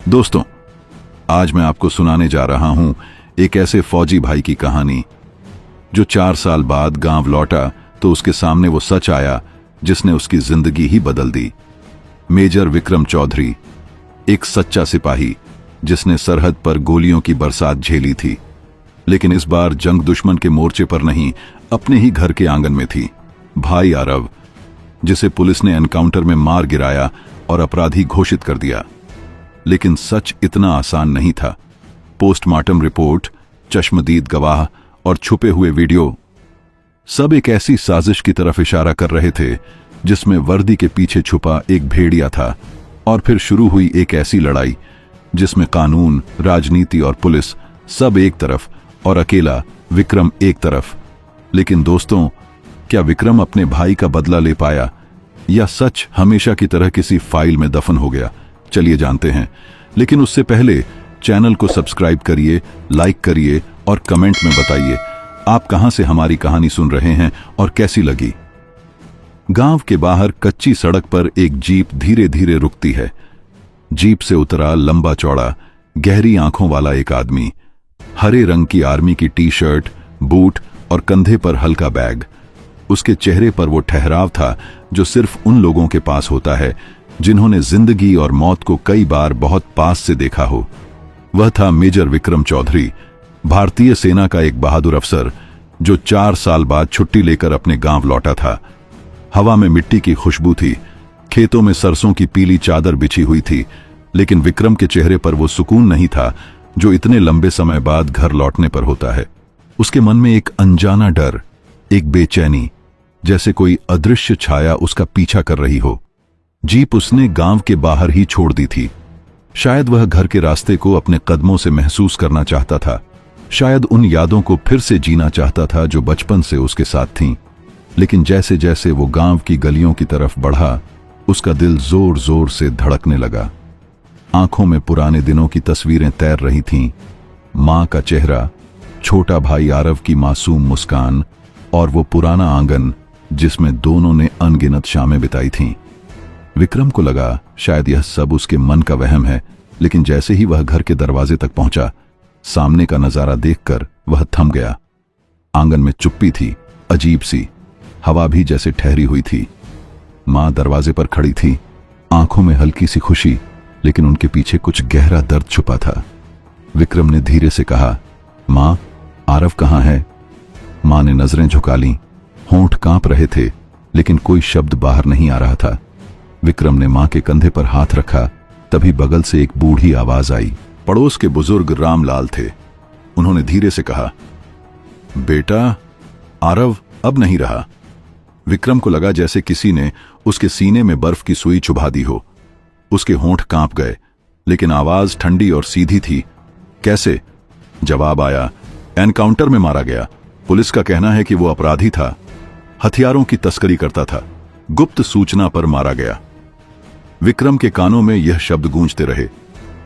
दोस्तों, आज मैं आपको सुनाने जा रहा हूं एक ऐसे फौजी भाई की कहानी जो 4 साल बाद गांव लौटा तो उसके सामने वो सच आया जिसने उसकी जिंदगी ही बदल दी। मेजर विक्रम चौधरी, एक सच्चा सिपाही जिसने सरहद पर गोलियों की बरसात झेली थी, लेकिन इस बार जंग दुश्मन के मोर्चे पर नहीं, अपने ही घर के आंगन में थी। भाई आरव, जिसे पुलिस ने एनकाउंटर में मार गिराया और अपराधी घोषित कर दिया। लेकिन सच इतना आसान नहीं था। पोस्टमार्टम रिपोर्ट, चश्मदीद गवाह और छुपे हुए वीडियो, सब एक ऐसी साजिश की तरफ इशारा कर रहे थे जिसमें वर्दी के पीछे छुपा एक भेड़िया था। और फिर शुरू हुई एक ऐसी लड़ाई जिसमें कानून, राजनीति और पुलिस सब एक तरफ और अकेला विक्रम एक तरफ। लेकिन दोस्तों, क्या विक्रम अपने भाई का बदला ले पाया या सच हमेशा की तरह किसी फाइल में दफन हो गया? चलिए जानते हैं। लेकिन उससे पहले चैनल को सब्सक्राइब करिए, लाइक करिए और कमेंट में बताइए आप कहां से हमारी कहानी सुन रहे हैं और कैसी लगी। गांव के बाहर कच्ची सड़क पर एक जीप धीरे धीरे रुकती है। जीप से उतरा लंबा चौड़ा, गहरी आंखों वाला एक आदमी, हरे रंग की आर्मी की टी शर्ट, बूट और कंधे पर हल्का बैग। उसके चेहरे पर वो ठहराव था जो सिर्फ उन लोगों के पास होता है जिन्होंने जिंदगी और मौत को कई बार बहुत पास से देखा हो। वह था मेजर विक्रम चौधरी, भारतीय सेना का एक बहादुर अफसर जो 4 साल बाद छुट्टी लेकर अपने गांव लौटा था। हवा में मिट्टी की खुशबू थी, खेतों में सरसों की पीली चादर बिछी हुई थी, लेकिन विक्रम के चेहरे पर वो सुकून नहीं था जो इतने लंबे समय बाद घर लौटने पर होता है। उसके मन में एक अनजाना डर, एक बेचैनी, जैसे कोई अदृश्य छाया उसका पीछा कर रही हो। जीप उसने गांव के बाहर ही छोड़ दी थी। शायद वह घर के रास्ते को अपने कदमों से महसूस करना चाहता था, शायद उन यादों को फिर से जीना चाहता था जो बचपन से उसके साथ थीं। लेकिन जैसे जैसे वो गांव की गलियों की तरफ बढ़ा, उसका दिल जोर जोर से धड़कने लगा। आंखों में पुराने दिनों की तस्वीरें तैर रही थीं, मां का चेहरा, छोटा भाई आरव की मासूम मुस्कान और वो पुराना आंगन जिसमें दोनों ने अनगिनत शामें बिताई थीं। विक्रम को लगा शायद यह सब उसके मन का वहम है, लेकिन जैसे ही वह घर के दरवाजे तक पहुंचा, सामने का नजारा देखकर वह थम गया। आंगन में चुप्पी थी, अजीब सी, हवा भी जैसे ठहरी हुई थी। मां दरवाजे पर खड़ी थी, आंखों में हल्की सी खुशी, लेकिन उनके पीछे कुछ गहरा दर्द छुपा था। विक्रम ने धीरे से कहा, मां, आरव कहां है? मां ने नजरें झुका लीं, होंठ कांप रहे थे, लेकिन कोई शब्द बाहर नहीं आ रहा था। विक्रम ने मां के कंधे पर हाथ रखा, तभी बगल से एक बूढ़ी आवाज आई। पड़ोस के बुजुर्ग रामलाल थे। उन्होंने धीरे से कहा, बेटा, आरव अब नहीं रहा। विक्रम को लगा जैसे किसी ने उसके सीने में बर्फ की सुई चुभा दी हो। उसके होंठ कांप गए, लेकिन आवाज ठंडी और सीधी थी। कैसे? जवाब आया, एनकाउंटर में मारा गया। पुलिस का कहना है कि वो अपराधी था, हथियारों की तस्करी करता था, गुप्त सूचना पर मारा गया। विक्रम के कानों में यह शब्द गूंजते रहे,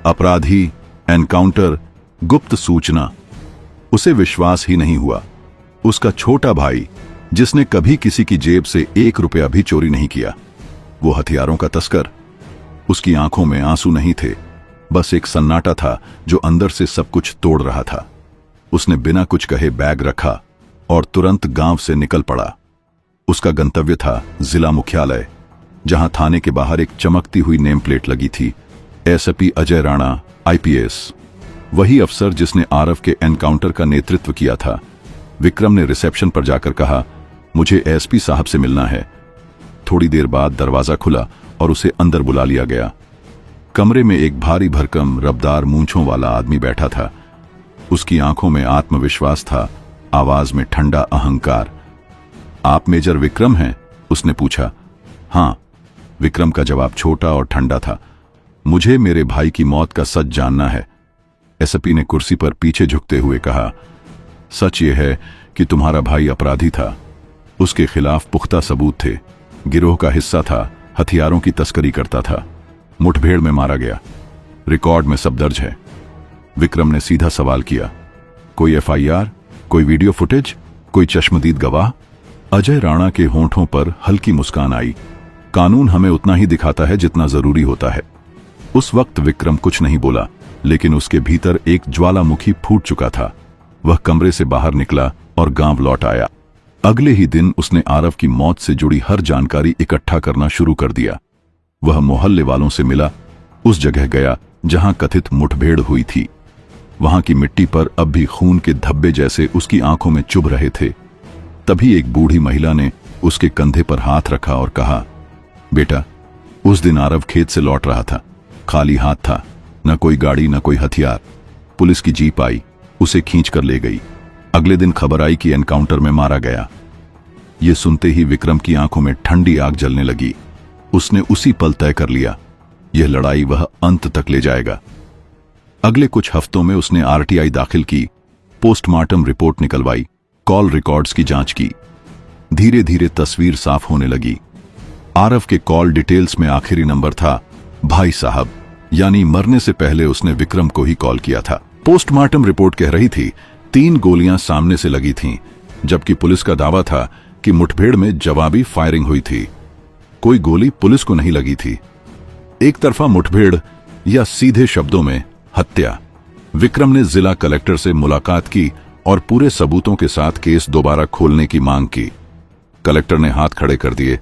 अपराधी, एनकाउंटर, गुप्त सूचना। उसे विश्वास ही नहीं हुआ। उसका छोटा भाई, जिसने कभी किसी की जेब से 1 रुपया भी चोरी नहीं किया, वो हथियारों का तस्कर। उसकी आंखों में आंसू नहीं थे, बस एक सन्नाटा था जो अंदर से सब कुछ तोड़ रहा था। उसने बिना कुछ कहे बैग रखा और तुरंत गांव से निकल पड़ा। उसका गंतव्य था जिला मुख्यालय, जहां थाने के बाहर एक चमकती हुई नेम प्लेट लगी थी, एसपी अजय राणा, आईपीएस। वही अफसर जिसने आरव के एनकाउंटर का नेतृत्व किया था। विक्रम ने रिसेप्शन पर जाकर कहा, मुझे एसपी साहब से मिलना है। थोड़ी देर बाद दरवाजा खुला और उसे अंदर बुला लिया गया। कमरे में एक भारी भरकम रबदार मूंछों वाला आदमी बैठा था। उसकी आंखों में आत्मविश्वास था, आवाज में ठंडा अहंकार। आप मेजर विक्रम हैं? उसने पूछा। हां, विक्रम का जवाब छोटा और ठंडा था। मुझे मेरे भाई की मौत का सच जानना है। एसपी ने कुर्सी पर पीछे झुकते हुए कहा, सच यह है कि तुम्हारा भाई अपराधी था। उसके खिलाफ पुख्ता सबूत थे, गिरोह का हिस्सा था, हथियारों की तस्करी करता था, मुठभेड़ में मारा गया, रिकॉर्ड में सब दर्ज है। विक्रम ने सीधा सवाल किया, कोई एफआईआर, कोई वीडियो फुटेज, कोई चश्मदीद गवाह? अजय राणा के होंठों पर हल्की मुस्कान आई। कानून हमें उतना ही दिखाता है जितना जरूरी होता है। उस वक्त विक्रम कुछ नहीं बोला, लेकिन उसके भीतर एक ज्वालामुखी फूट चुका था। वह कमरे से बाहर निकला और गांव लौट आया। अगले ही दिन उसने आरव की मौत से जुड़ी हर जानकारी इकट्ठा करना शुरू कर दिया। वह मोहल्ले वालों से मिला, उस जगह गया जहां कथित मुठभेड़ हुई थी। वहां की मिट्टी पर अब भी खून के धब्बे जैसे उसकी आंखों में चुभ रहे थे। तभी एक बूढ़ी महिला ने उसके कंधे पर हाथ रखा और कहा, बेटा, उस दिन आरव खेत से लौट रहा था, खाली हाथ था, न कोई गाड़ी न कोई हथियार। पुलिस की जीप आई, उसे खींच कर ले गई। अगले दिन खबर आई कि एनकाउंटर में मारा गया। ये सुनते ही विक्रम की आंखों में ठंडी आग जलने लगी। उसने उसी पल तय कर लिया, यह लड़ाई वह अंत तक ले जाएगा। अगले कुछ हफ्तों में उसने आरटीआई दाखिल की, पोस्टमार्टम रिपोर्ट निकलवाई, कॉल रिकॉर्ड्स की जांच की। धीरे धीरे तस्वीर साफ होने लगी। आरव के कॉल डिटेल्स में आखिरी नंबर था भाई साहब, यानी मरने से पहले उसने विक्रम को ही कॉल किया था। पोस्टमार्टम रिपोर्ट कह रही थी 3 गोलियां सामने से लगी थीं, जबकि पुलिस का दावा था कि मुठभेड़ में जवाबी फायरिंग हुई थी। कोई गोली पुलिस को नहीं लगी थी। एक तरफा मुठभेड़ या सीधे शब्दों में हत्या। विक्रम ने जिला कलेक्टर से मुलाकात की और पूरे सबूतों के साथ केस दोबारा खोलने की मांग की। कलेक्टर ने हाथ खड़े कर दिए,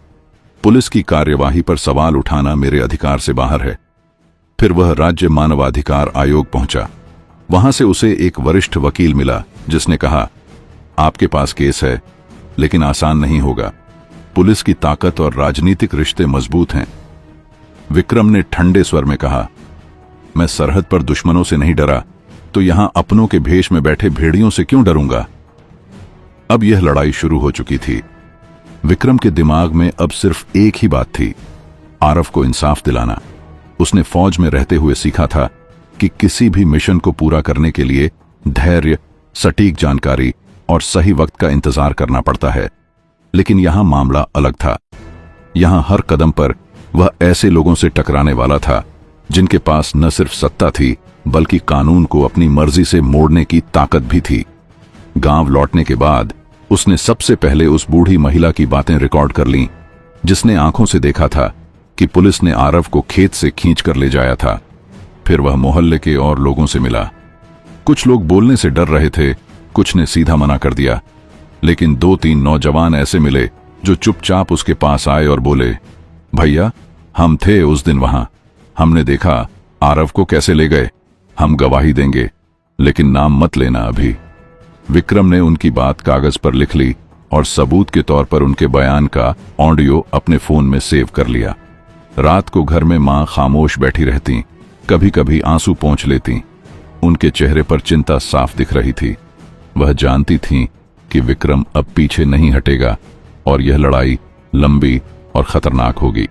पुलिस की कार्यवाही पर सवाल उठाना मेरे अधिकार से बाहर है। फिर वह राज्य मानवाधिकार आयोग पहुंचा। वहां से उसे एक वरिष्ठ वकील मिला, जिसने कहा, आपके पास केस है, लेकिन आसान नहीं होगा। पुलिस की ताकत और राजनीतिक रिश्ते मजबूत हैं। विक्रम ने ठंडे स्वर में कहा, मैं सरहद पर दुश्मनों से नहीं डरा, तो यहां अपनों के भेष में बैठे भेड़ियों से क्यों डरूंगा। अब यह लड़ाई शुरू हो चुकी थी। विक्रम के दिमाग में अब सिर्फ एक ही बात थी, आरव को इंसाफ दिलाना। उसने फौज में रहते हुए सीखा था कि किसी भी मिशन को पूरा करने के लिए धैर्य, सटीक जानकारी और सही वक्त का इंतजार करना पड़ता है। लेकिन यहां मामला अलग था। यहां हर कदम पर वह ऐसे लोगों से टकराने वाला था जिनके पास न सिर्फ सत्ता थी, बल्कि कानून को अपनी मर्जी से मोड़ने की ताकत भी थी। गांव लौटने के बाद उसने सबसे पहले उस बूढ़ी महिला की बातें रिकॉर्ड कर लीं, जिसने आंखों से देखा था कि पुलिस ने आरव को खेत से खींच कर ले जाया था। फिर वह मोहल्ले के और लोगों से मिला। कुछ लोग बोलने से डर रहे थे, कुछ ने सीधा मना कर दिया, लेकिन 2-3 नौजवान ऐसे मिले जो चुपचाप उसके पास आए और बोले, भैया, हम थे उस दिन वहां, हमने देखा आरव को कैसे ले गए, हम गवाही देंगे, लेकिन नाम मत लेना अभी। विक्रम ने उनकी बात कागज पर लिख ली और सबूत के तौर पर उनके बयान का ऑडियो अपने फोन में सेव कर लिया। रात को घर में मां खामोश बैठी रहती, कभी कभी आंसू पोंछ लेती। उनके चेहरे पर चिंता साफ दिख रही थी। वह जानती थीं कि विक्रम अब पीछे नहीं हटेगा और यह लड़ाई लंबी और खतरनाक होगी।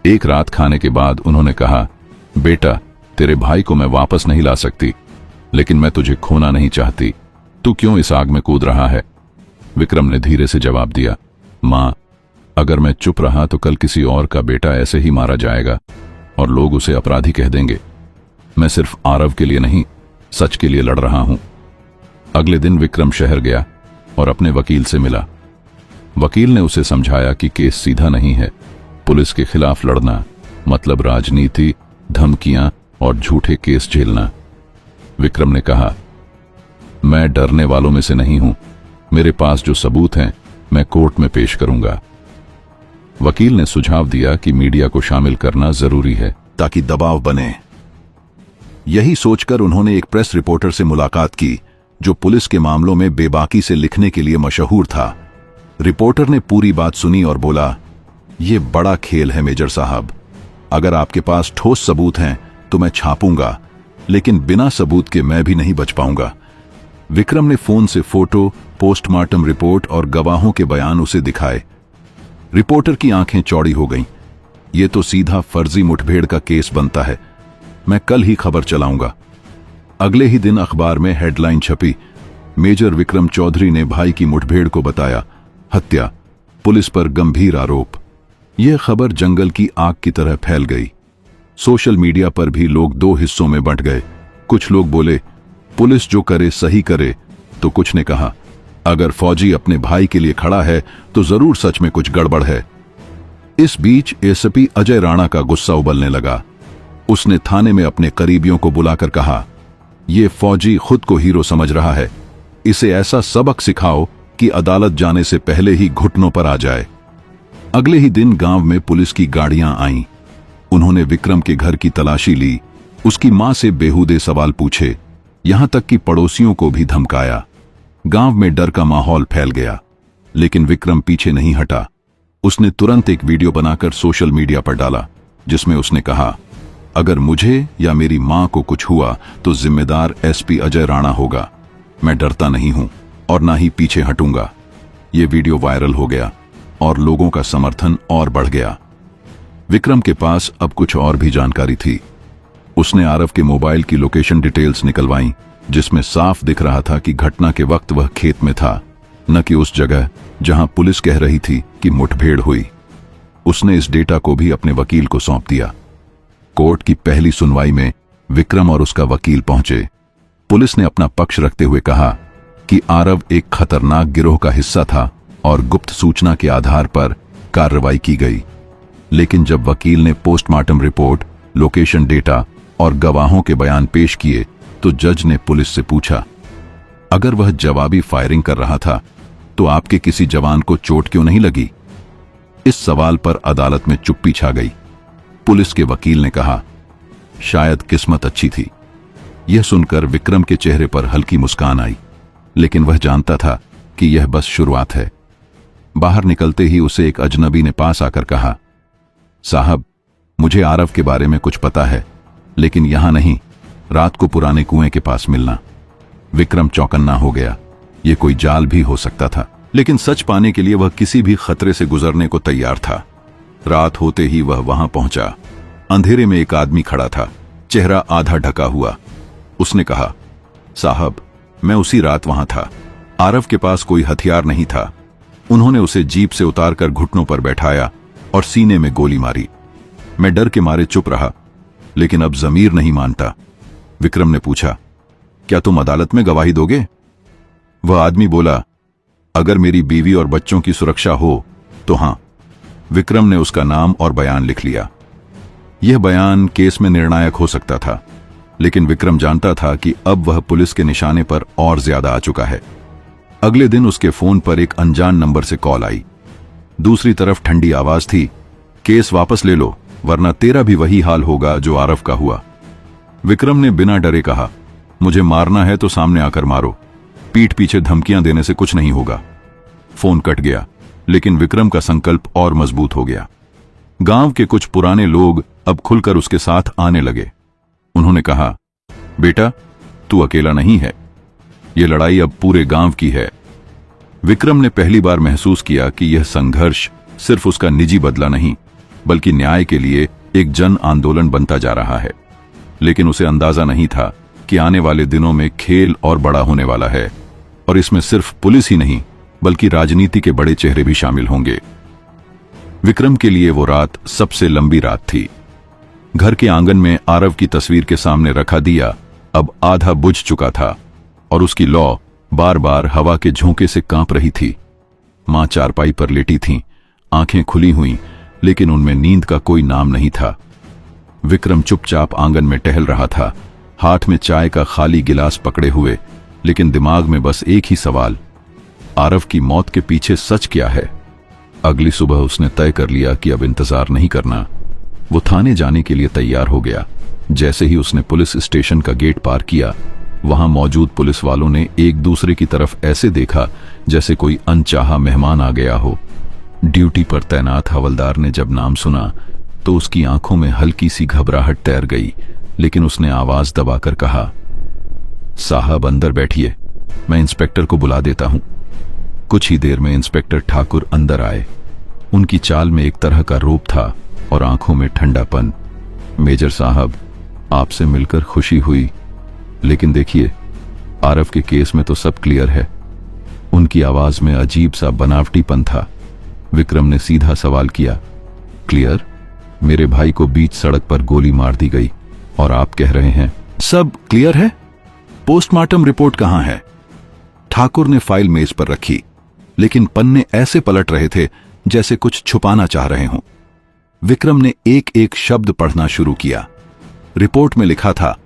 एक रात खाने के बाद उन्होंने कहा, बेटा, तेरे भाई को मैं वापस नहीं ला सकती, लेकिन मैं तुझे खोना नहीं चाहती। तू क्यों इस आग में कूद रहा है? विक्रम ने धीरे से जवाब दिया, मां, अगर मैं चुप रहा तो कल किसी और का बेटा ऐसे ही मारा जाएगा और लोग उसे अपराधी कह देंगे। मैं सिर्फ आरव के लिए नहीं, सच के लिए लड़ रहा हूं। अगले दिन विक्रम शहर गया और अपने वकील से मिला। वकील ने उसे समझाया कि केस सीधा नहीं है। पुलिस के खिलाफ लड़ना मतलब राजनीति, धमकियां और झूठे केस झेलना। विक्रम ने कहा, मैं डरने वालों में से नहीं हूं, मेरे पास जो सबूत हैं मैं कोर्ट में पेश करूंगा। वकील ने सुझाव दिया कि मीडिया को शामिल करना जरूरी है ताकि दबाव बने। यही सोचकर उन्होंने एक प्रेस रिपोर्टर से मुलाकात की जो पुलिस के मामलों में बेबाकी से लिखने के लिए मशहूर था। रिपोर्टर ने पूरी बात सुनी और बोला, यह बड़ा खेल है मेजर साहब, अगर आपके पास ठोस सबूत हैं तो मैं छापूंगा, लेकिन बिना सबूत के मैं भी नहीं बच पाऊंगा। विक्रम ने फोन से फोटो, पोस्टमार्टम रिपोर्ट और गवाहों के बयान उसे दिखाए। रिपोर्टर की आंखें चौड़ी हो गईं। यह तो सीधा फर्जी मुठभेड़ का केस बनता है, मैं कल ही खबर चलाऊंगा। अगले ही दिन अखबार में हेडलाइन छपी, मेजर विक्रम चौधरी ने भाई की मुठभेड़ को बताया हत्या, पुलिस पर गंभीर आरोप। यह खबर जंगल की आग की तरह फैल गई। सोशल मीडिया पर भी लोग 2 हिस्सों में बंट गए। कुछ लोग बोले, पुलिस जो करे सही करे, तो कुछ ने कहा, अगर फौजी अपने भाई के लिए खड़ा है तो जरूर सच में कुछ गड़बड़ है। इस बीच एसपी अजय राणा का गुस्सा उबलने लगा। उसने थाने में अपने करीबियों को बुलाकर कहा, यह फौजी खुद को हीरो समझ रहा है, इसे ऐसा सबक सिखाओ कि अदालत जाने से पहले ही घुटनों पर आ जाए। अगले ही दिन गांव में पुलिस की गाड़ियां आईं। उन्होंने विक्रम के घर की तलाशी ली, उसकी मां से बेहूदे सवाल पूछे, यहां तक कि पड़ोसियों को भी धमकाया। गांव में डर का माहौल फैल गया, लेकिन विक्रम पीछे नहीं हटा। उसने तुरंत एक वीडियो बनाकर सोशल मीडिया पर डाला, जिसमें उसने कहा, अगर मुझे या मेरी मां को कुछ हुआ तो जिम्मेदार एसपी अजय राणा होगा। मैं डरता नहीं हूं और ना ही पीछे हटूंगा। यह वीडियो वायरल हो गया और लोगों का समर्थन और बढ़ गया। विक्रम के पास अब कुछ और भी जानकारी थी। उसने आरव के मोबाइल की लोकेशन डिटेल्स निकलवाई, जिसमें साफ दिख रहा था कि घटना के वक्त वह खेत में था, न कि उस जगह जहां पुलिस कह रही थी कि मुठभेड़ हुई। उसने इस डेटा को भी अपने वकील को सौंप दिया। कोर्ट की पहली सुनवाई में विक्रम और उसका वकील पहुंचे। पुलिस ने अपना पक्ष रखते हुए कहा कि आरव एक खतरनाक गिरोह का हिस्सा था और गुप्त सूचना के आधार पर कार्रवाई की गई। लेकिन जब वकील ने पोस्टमार्टम रिपोर्ट, लोकेशन डेटा और गवाहों के बयान पेश किए तो जज ने पुलिस से पूछा, अगर वह जवाबी फायरिंग कर रहा था तो आपके किसी जवान को चोट क्यों नहीं लगी? इस सवाल पर अदालत में चुप्पी छा गई। पुलिस के वकील ने कहा, शायद किस्मत अच्छी थी। यह सुनकर विक्रम के चेहरे पर हल्की मुस्कान आई, लेकिन वह जानता था कि यह बस शुरुआत है। बाहर निकलते ही उसे एक अजनबी ने पास आकर कहा, साहब, मुझे आरव के बारे में कुछ पता है, लेकिन यहां नहीं, रात को पुराने कुएं के पास मिलना। विक्रम चौकन्ना हो गया। यह कोई जाल भी हो सकता था, लेकिन सच पाने के लिए वह किसी भी खतरे से गुजरने को तैयार था। रात होते ही वह वहां पहुंचा। अंधेरे में एक आदमी खड़ा था, चेहरा आधा ढका हुआ। उसने कहा, साहब, मैं उसी रात वहां था। आरव के पास कोई हथियार नहीं था। उन्होंने उसे जीप से उतारकर घुटनों पर बैठाया और सीने में गोली मारी। मैं डर के मारे चुप रहा, लेकिन अब जमीर नहीं मानता। विक्रम ने पूछा, क्या तुम अदालत में गवाही दोगे? वह आदमी बोला, अगर मेरी बीवी और बच्चों की सुरक्षा हो तो हां। विक्रम ने उसका नाम और बयान लिख लिया। यह बयान केस में निर्णायक हो सकता था, लेकिन विक्रम जानता था कि अब वह पुलिस के निशाने पर और ज्यादा आ चुका है। अगले दिन उसके फोन पर एक अनजान नंबर से कॉल आई। दूसरी तरफ ठंडी आवाज थी, केस वापस ले लो, वरना तेरा भी वही हाल होगा जो आरव का हुआ। विक्रम ने बिना डरे कहा, मुझे मारना है तो सामने आकर मारो, पीठ पीछे धमकियां देने से कुछ नहीं होगा। फोन कट गया, लेकिन विक्रम का संकल्प और मजबूत हो गया। गांव के कुछ पुराने लोग अब खुलकर उसके साथ आने लगे। उन्होंने कहा, बेटा, तू अकेला नहीं है, यह लड़ाई अब पूरे गांव की है। विक्रम ने पहली बार महसूस किया कि यह संघर्ष सिर्फ उसका निजी बदला नहीं, बल्कि न्याय के लिए एक जन आंदोलन बनता जा रहा है। लेकिन उसे अंदाजा नहीं था कि आने वाले दिनों में खेल और बड़ा होने वाला है, और इसमें सिर्फ पुलिस ही नहीं, बल्कि राजनीति के बड़े चेहरे भी शामिल होंगे। विक्रम के लिए वो रात सबसे लंबी रात थी। घर के आंगन में आरव की तस्वीर के सामने रखा दिया अब आधा बुझ चुका था, और उसकी लौ बार बार हवा के झोंके से कांप रही थी। मां चारपाई पर लेटी थीं, आंखें खुली हुईं, लेकिन उनमें नींद का कोई नाम नहीं था। विक्रम चुपचाप आंगन में टहल रहा था, हाथ में चाय का खाली गिलास पकड़े हुए, लेकिन दिमाग में बस एक ही सवाल, आरव की मौत के पीछे सच क्या है? अगली सुबह उसने तय कर लिया कि अब इंतजार नहीं करना। वो थाने जाने के लिए तैयार हो गया। जैसे ही उसने पुलिस स्टेशन का गेट पार किया, वहां मौजूद पुलिस वालों ने एक दूसरे की तरफ ऐसे देखा जैसे कोई अनचाहा मेहमान आ गया हो। ड्यूटी पर तैनात हवलदार ने जब नाम सुना तो उसकी आंखों में हल्की सी घबराहट तैर गई, लेकिन उसने आवाज दबाकर कहा, साहब अंदर बैठिए, मैं इंस्पेक्टर को बुला देता हूं। कुछ ही देर में इंस्पेक्टर ठाकुर अंदर आए। उनकी चाल में एक तरह का रूप था और आंखों में ठंडापन। मेजर साहब, आपसे मिलकर खुशी हुई, लेकिन देखिए, आरव के केस में तो सब क्लियर है। उनकी आवाज में अजीब सा बनावटीपन था। विक्रम ने सीधा सवाल किया, क्लियर? मेरे भाई को बीच सड़क पर गोली मार दी गई और आप कह रहे हैं सब क्लियर है? पोस्टमार्टम रिपोर्ट कहां है? ठाकुर ने फाइल मेज पर रखी, लेकिन पन्ने ऐसे पलट रहे थे जैसे कुछ छुपाना चाह रहे हों। विक्रम ने एक एक शब्द पढ़ना शुरू किया। रिपोर्ट में लिखा था,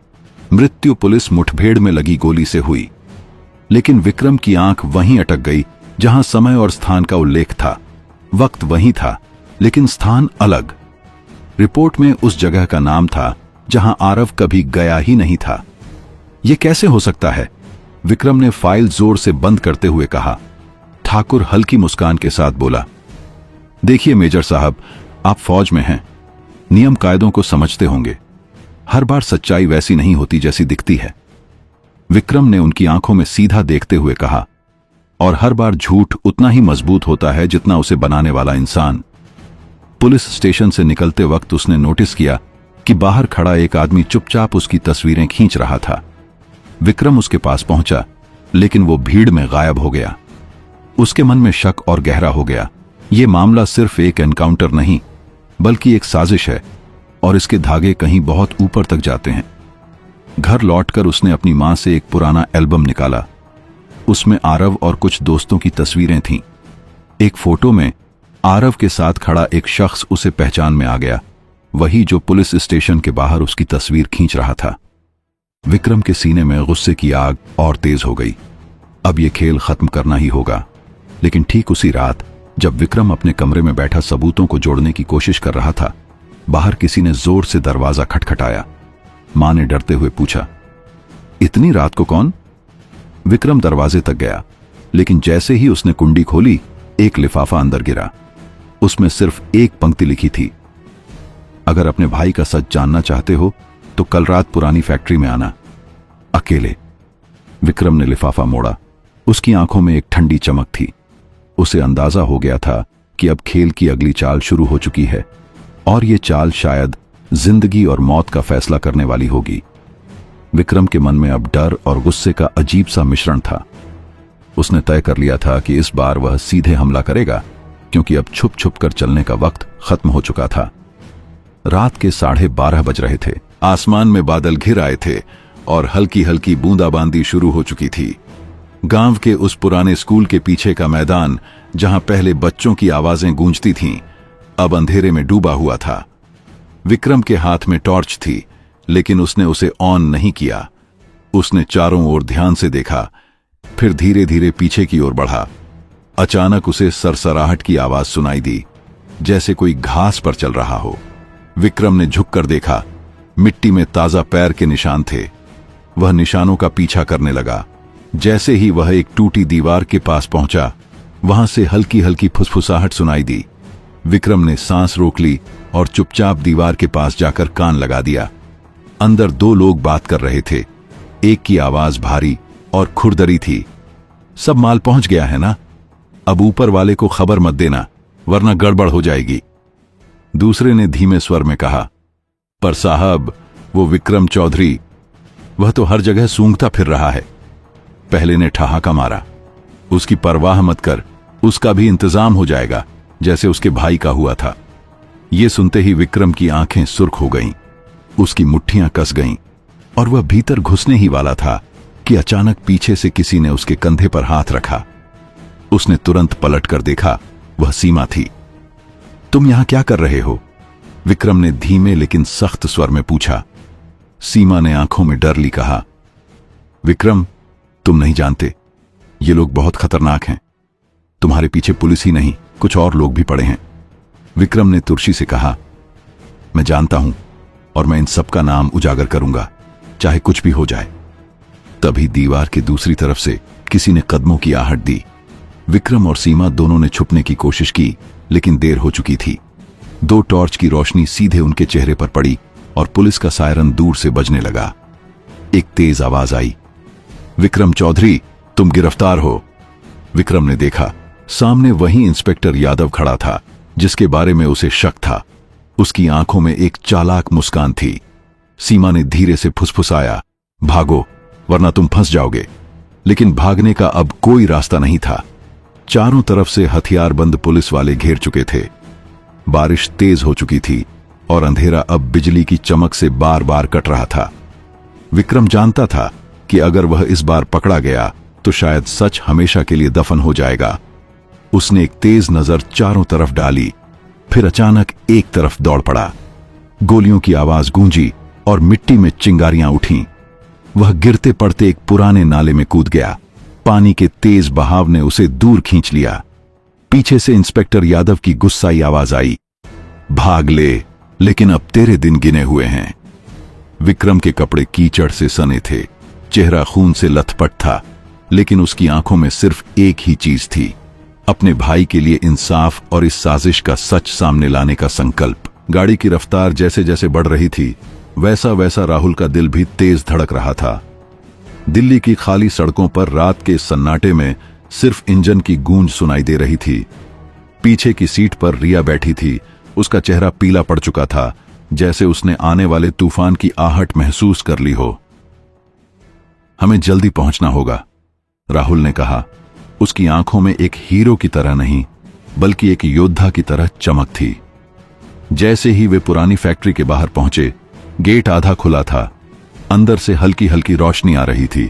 मृत्यु पुलिस मुठभेड़ में लगी गोली से हुई। लेकिन विक्रम की आंख वहीं अटक गई जहां समय और स्थान का उल्लेख था। वक्त वही था, लेकिन स्थान अलग। रिपोर्ट में उस जगह का नाम था जहां आरव कभी गया ही नहीं था। यह कैसे हो सकता है? विक्रम ने फाइल जोर से बंद करते हुए कहा। ठाकुर हल्की मुस्कान के साथ बोला, देखिए मेजर साहब, आप फौज में हैं, नियम कायदों को समझते होंगे। हर बार सच्चाई वैसी नहीं होती जैसी दिखती है। विक्रम ने उनकी आंखों में सीधा देखते हुए कहा, और हर बार झूठ उतना ही मजबूत होता है जितना उसे बनाने वाला इंसान। पुलिस स्टेशन से निकलते वक्त उसने नोटिस किया कि बाहर खड़ा एक आदमी चुपचाप उसकी तस्वीरें खींच रहा था। विक्रम उसके पास पहुंचा, लेकिन वो भीड़ में गायब हो गया। उसके मन में शक और गहरा हो गया। यह मामला सिर्फ एक एनकाउंटर नहीं, बल्कि एक साजिश है, और इसके धागे कहीं बहुत ऊपर तक जाते हैं। घर लौटकर उसने अपनी मां से एक पुराना एल्बम निकाला। उसमें आरव और कुछ दोस्तों की तस्वीरें थीं। एक फोटो में आरव के साथ खड़ा एक शख्स उसे पहचान में आ गया, वही जो पुलिस स्टेशन के बाहर उसकी तस्वीर खींच रहा था। विक्रम के सीने में गुस्से की आग और तेज हो गई। अब यह खेल खत्म करना ही होगा। लेकिन ठीक उसी रात जब विक्रम अपने कमरे में बैठा सबूतों को जोड़ने की कोशिश कर रहा था, बाहर किसी ने जोर से दरवाजा खटखटाया। मां ने डरते हुए पूछा, इतनी रात को कौन? विक्रम दरवाजे तक गया, लेकिन जैसे ही उसने कुंडी खोली, एक लिफाफा अंदर गिरा। उसमें सिर्फ एक पंक्ति लिखी थी, अगर अपने भाई का सच जानना चाहते हो तो कल रात पुरानी फैक्ट्री में आना, अकेले। विक्रम ने लिफाफा मोड़ा। उसकी आंखों में एक ठंडी चमक थी। उसे अंदाजा हो गया था कि अब खेल की अगली चाल शुरू हो चुकी है, और यह चाल शायद जिंदगी और मौत का फैसला करने वाली होगी। विक्रम के मन में अब डर और गुस्से का अजीब सा मिश्रण था। उसने तय कर लिया था कि इस बार वह सीधे हमला करेगा, क्योंकि अब छुप छुप कर चलने का वक्त खत्म हो चुका था। रात के 12:30 बज रहे थे। आसमान में बादल घिर आए थे और हल्की हल्की बूंदाबांदी शुरू हो चुकी थी। गांव के उस पुराने स्कूल के पीछे का मैदान, जहां पहले बच्चों की आवाजें गूंजती थीं, अब अंधेरे में डूबा हुआ था। विक्रम के हाथ में टॉर्च थी, लेकिन उसने उसे ऑन नहीं किया। उसने चारों ओर ध्यान से देखा, फिर धीरे धीरे पीछे की ओर बढ़ा। अचानक उसे सरसराहट की आवाज सुनाई दी, जैसे कोई घास पर चल रहा हो। विक्रम ने झुककर देखा। मिट्टी में ताजा पैर के निशान थे। वह निशानों का पीछा करने लगा। जैसे ही वह एक टूटी दीवार के पास पहुंचा, वहां से हल्की हल्की फुसफुसाहट सुनाई दी। विक्रम ने सांस रोक ली और चुपचाप दीवार के पास जाकर कान लगा दिया। अंदर 2 लोग बात कर रहे थे। एक की आवाज भारी और खुरदरी थी, सब माल पहुंच गया है ना? अब ऊपर वाले को खबर मत देना, वरना गड़बड़ हो जाएगी। दूसरे ने धीमे स्वर में कहा, पर साहब, वो विक्रम चौधरी, वह तो हर जगह सूंघता फिर रहा है। पहले ने ठहाका मारा, उसकी परवाह मत कर, उसका भी इंतजाम हो जाएगा, जैसे उसके भाई का हुआ था। ये सुनते ही विक्रम की आंखें सुर्ख हो गईं, उसकी मुट्ठियां कस गईं, और वह भीतर घुसने ही वाला था कि अचानक पीछे से किसी ने उसके कंधे पर हाथ रखा। उसने तुरंत पलट कर देखा, वह सीमा थी। तुम यहां क्या कर रहे हो? विक्रम ने धीमे लेकिन सख्त स्वर में पूछा। सीमा ने आंखों में डर ली कहा, विक्रम, तुम नहीं जानते, ये लोग बहुत खतरनाक हैं। तुम्हारे पीछे पुलिस ही नहीं, कुछ और लोग भी पड़े हैं। विक्रम ने तुर्शी से कहा, मैं जानता हूं, और मैं इन सबका नाम उजागर करूंगा, चाहे कुछ भी हो जाए। तभी दीवार की दूसरी तरफ से किसी ने कदमों की आहट दी। विक्रम और सीमा दोनों ने छुपने की कोशिश की, लेकिन देर हो चुकी थी। 2 टॉर्च की रोशनी सीधे उनके चेहरे पर पड़ी और पुलिस का सायरन दूर से बजने लगा। एक तेज आवाज आई, विक्रम चौधरी, तुम गिरफ्तार हो। विक्रम ने देखा, सामने वही इंस्पेक्टर यादव खड़ा था जिसके बारे में उसे शक था। उसकी आंखों में एक चालाक मुस्कान थी। सीमा ने धीरे से फुसफुसाया, भागो, वरना तुम फंस जाओगे। लेकिन भागने का अब कोई रास्ता नहीं था। चारों तरफ से हथियारबंद पुलिस वाले घेर चुके थे। बारिश तेज हो चुकी थी और अंधेरा अब बिजली की चमक से बार बार कट रहा था। विक्रम जानता था कि अगर वह इस बार पकड़ा गया तो शायद सच हमेशा के लिए दफन हो जाएगा। उसने एक तेज नजर चारों तरफ डाली, फिर अचानक एक तरफ दौड़ पड़ा। गोलियों की आवाज गूंजी और मिट्टी में चिंगारियां उठीं। वह गिरते पड़ते एक पुराने नाले में कूद गया। पानी के तेज बहाव ने उसे दूर खींच लिया। पीछे से इंस्पेक्टर यादव की गुस्साई आवाज आई, भाग ले, लेकिन अब तेरे दिन गिने हुए हैं। विक्रम के कपड़े कीचड़ से सने थे, चेहरा खून से लथपथ था, लेकिन उसकी आंखों में सिर्फ एक ही चीज थी, अपने भाई के लिए इंसाफ और इस साजिश का सच सामने लाने का संकल्प। गाड़ी की रफ्तार जैसे जैसे बढ़ रही थी, वैसा वैसा राहुल का दिल भी तेज धड़क रहा था। दिल्ली की खाली सड़कों पर रात के सन्नाटे में सिर्फ इंजन की गूंज सुनाई दे रही थी। पीछे की सीट पर रिया बैठी थी। उसका चेहरा पीला पड़ चुका था, जैसे उसने आने वाले तूफान की आहट महसूस कर ली हो। हमें जल्दी पहुंचना होगा, राहुल ने कहा। उसकी आंखों में एक हीरो की तरह नहीं, बल्कि एक योद्धा की तरह चमक थी। जैसे ही वे पुरानी फैक्ट्री के बाहर पहुंचे, गेट आधा खुला था। अंदर से हल्की हल्की रोशनी आ रही थी।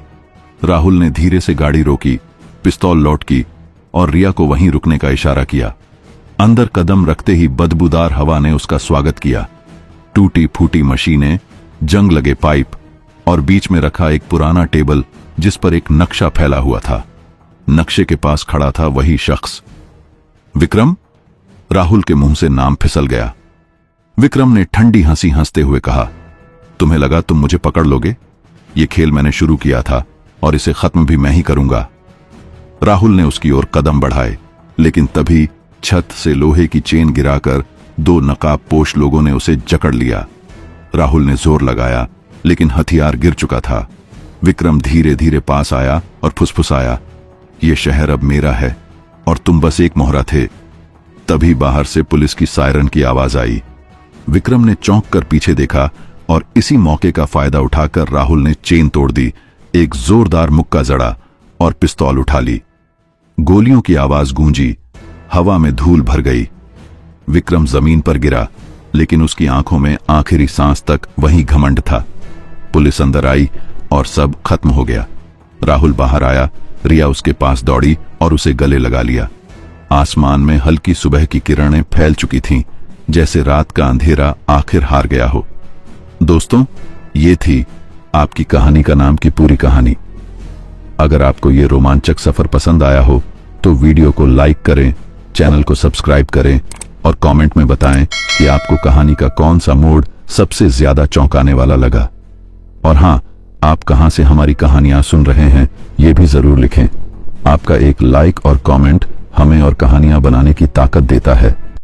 राहुल ने धीरे से गाड़ी रोकी, पिस्तौल लौट की और रिया को वहीं रुकने का इशारा किया। अंदर कदम रखते ही बदबूदार हवा ने उसका स्वागत किया। टूटी फूटी मशीनें, जंग लगे पाइप और बीच में रखा एक पुराना टेबल जिस पर एक नक्शा फैला हुआ था। नक्शे के पास खड़ा था वही शख्स। विक्रम? राहुल के मुंह से नाम फिसल गया। विक्रम ने ठंडी हंसी हंसते हुए कहा, तुम्हें लगा तुम मुझे पकड़ लोगे? ये खेल मैंने शुरू किया था और इसे खत्म भी मैं ही करूंगा। राहुल ने उसकी ओर कदम बढ़ाए, लेकिन तभी छत से लोहे की चेन गिराकर दो नकाबपोश लोगों ने उसे जकड़ लिया। राहुल ने जोर लगाया, लेकिन हथियार गिर चुका था। विक्रम धीरे धीरे पास आया और फुसफुसाया, ये शहर अब मेरा है और तुम बस एक मोहरा थे। तभी बाहर से पुलिस की सायरन की आवाज आई। विक्रम ने चौंक कर पीछे देखा और इसी मौके का फायदा उठाकर राहुल ने चेन तोड़ दी, एक जोरदार मुक्का जड़ा और पिस्तौल उठा ली। गोलियों की आवाज गूंजी, हवा में धूल भर गई। विक्रम जमीन पर गिरा, लेकिन उसकी आंखों में आखिरी सांस तक वही घमंड था। पुलिस अंदर आई और सब खत्म हो गया। राहुल बाहर आया, रिया उसके पास दौड़ी और उसे गले लगा लिया। आसमान में हल्की सुबह की किरणें फैल चुकी थीं, जैसे रात का अंधेरा आखिर हार गया हो। दोस्तों, ये थी आपकी कहानी का नाम की पूरी कहानी। अगर आपको ये रोमांचक सफर पसंद आया हो तो वीडियो को लाइक करें, चैनल को सब्सक्राइब करें और कमेंट में बताएं कि आपको कहानी का कौन सा मोड़ सबसे ज्यादा चौंकाने वाला लगा। और हां, आप कहां से हमारी कहानियां सुन रहे हैं ये भी जरूर लिखें। आपका एक लाइक और कमेंट हमें और कहानियां बनाने की ताकत देता है।